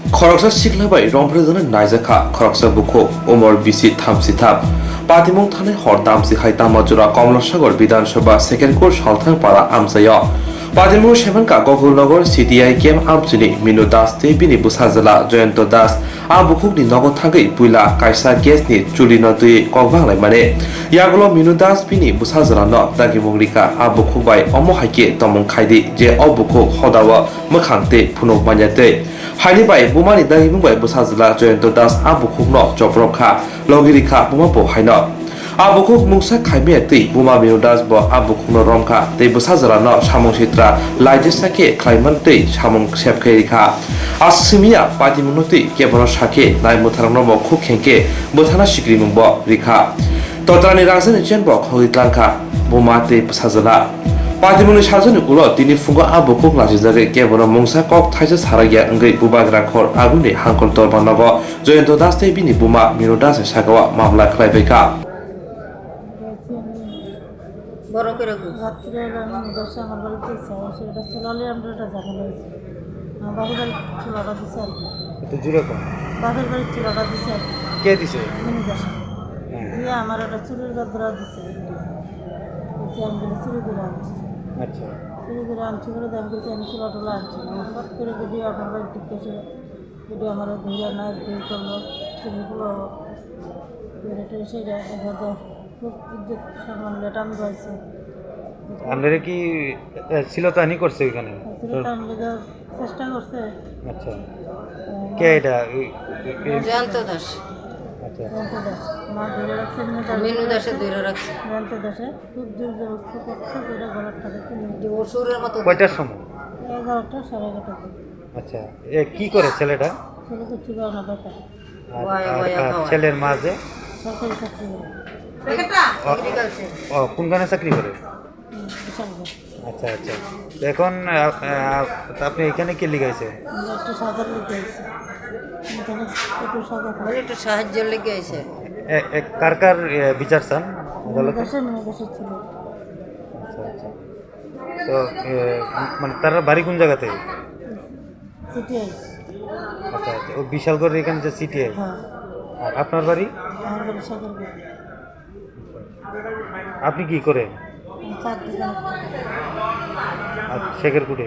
खरकसा सिख्लाबाय रंफ्रेजन नायजाखा खरकसा बुखो उमर बिसि थामसिथाब पातिमुं थानाय हरदामसि हाइतामाजुरा कमलासागर विधानसभा सेकेन्डकोर सालथां पारा आमजाय पातिमुं सेभेनका गकुलनगर सिटिआइ केम आमचिनि मिनु दास देबिनि बुसाजला जयন্ত दास आबुखुकनि नगद थांगै पुइला कायसा गेसनि चुलिनो दुइ कगबांलाय माने यागलो मिनु दास बिनि बुसाजला न दागि मुंरिका आबुखुकबाय अमो हाइके तमं खायदि जे अबुखुक हदाव मोखांते फुनुक मान्याते हाइनिबाय बुमानि दागि मुंबाय बुसाजला जयন্ত दास आबुखुकनो जब्रखा लगिरिखा बुमापो हाइनो आबुखुक मुंसा खाइमे तै बुमा मिनु दास ब आबुखुकनो रमखा तै बुसाजला सामुं सित्रा लाइजेसाके क्लाइमान तै सामुं सेबखेरिखा आसिमिया पातिमुंनो तै केबनो साके नाय मुथारांनो म खुखेंके बुथाना सिक्रि मुंब रिखा तत्रानि राजन जेनब खगितलांखा बुमा तै बुसाजला पातिमुंनि साजन उलो दिनि फुंगा आबुखुक लाजिजागे केबनो मुंसा कक थाइजा सारागिया अंगै बुबाग्रा खर आगुनि हांकल तरबानग जयন্ত दास तै बिनि बुमा मिनु दास सागावा मामला खलाइबायखा বড় করে রাত্রে আমি বসে আমার বাড়িতে চাই সেটা চলালে আমরা এটা ঝামেলা হয়েছে আমার বাবার বাড়ির চুলাটা দিছে আর কি একটু জুড়ে কম বাবার বাড়ির চুলাটা দিছে আর কি কে দিছে মিনি দেশে হ্যাঁ। দিয়ে আমার একটা চুরির গদ্রা দিছে বলছি আমি বলে চুরি করে আনছি আচ্ছা চুরি করে আনছি করে দাম বলছি আমি চুলা টুলা আনছি না হঠাৎ করে ভিডিও আপনার বাড়ি ঠিক আছে ভিডিও আমার ধৈর্য না ধৈর্য করলো চুরিগুলো সেটা এবার খুব ইজ্জত সম্মান লেটাম রয়েছে আপনারা কি ছিলতানি করছে ওইখানে চেষ্টা করছে আচ্ছা কে এটা জয়ন্ত দাস আচ্ছা মা ধরে রাখছে মিনু দাসে ধরে রাখছে জানতে দেশে খুব দূর ব্যবস্থা করছে করে গলারটা দেখে যে অসুরের মতো কয়টার সময় 11টা 11:30 আচ্ছা কি করে ছেলেটা ছেলে তো ছিল না বেকার আর ছেলের মাঝে সরকারি চাকরি করে কোনখানে চাকরি করে বিশালগড় আচ্ছা আচ্ছা তো এখন আপনি এখানে কে লিখাইছে আমরা একটু সাদা লিখে আছি এখানে একটু সাদা একটু সাহায্য লেগে আছে কার কার বিচার চান আদালতে দেশে মেয়ে দেশে ছিল আচ্ছা আচ্ছা তো মানে তার বাড়ি কোন জায়গাতে সিটিআই আচ্ছা আচ্ছা ও বিশালগড় এখানে যে সিটি হ্যাঁ আর আপনার বাড়ি আমার বাড়ি সাগরগড় আপনি কি করেন চার দোকানে আর শেখেরপুরে